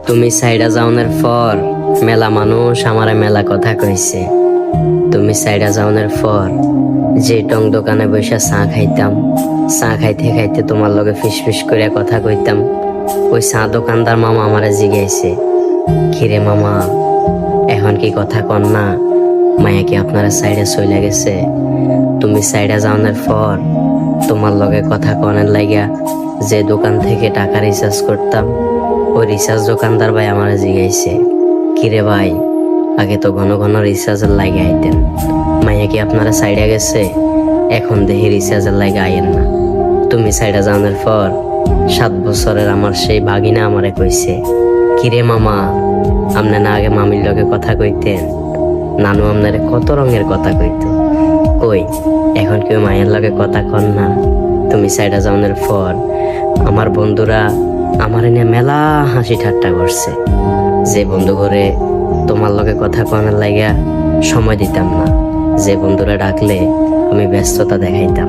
তুমি সাইডা যাওনের পর মেলা মানুষ আমারে মেলা কথা কইছে। তুমি সাইডা যাওনের পর যে টং দোকানে বসে চা খাইতাম, চা খাইতে খাইতে তোমার লগে ফিস করে কথা কইতাম, ওই চা দোকানদার মামা আমারে জিগাইছে, কিরে মামা এখন কি কথা কন না, মায়া কি আপনারা সাইডে চলে গেছে? তুমি সাইডা যাওনের পর তোমার লগে কথা কনের লাগিয়া যে দোকান থেকে টাকা রিচার্জ করতাম, ওই রিচার্জ দোকানদার ভাই আমার জিগাইছে, কিরে ভাই আগে তো ঘন ঘন রিচার্জের লাগে আইতেন, মাইয়া কি আপনারা সাইডে গেছে? এখন দেখি রিচার্জের লাগে আইয়েন না। তুমি সাইডে যাওয়ার পর 7 বছরের আমার সেই ভাগিনা আমারে কইছে, কিরে মামা আপনি না আগে মামির লগে কথা কইতেন, নানু আপনারে কত রঙের কথা কইত, কই এখন কেউ মায়ের লগে কথা কন না? তুমি সাইডে যাওয়ার পর আমার বন্ধুরা আমার এনে মেলা হাসি ঠাট্টা করছে, যে বন্ধু করে তোমার লগে কথা কনার লাগিয়া সময় দিতাম না, যে বন্ধুরা ডাকলে আমি ব্যস্ততা দেখাইতাম।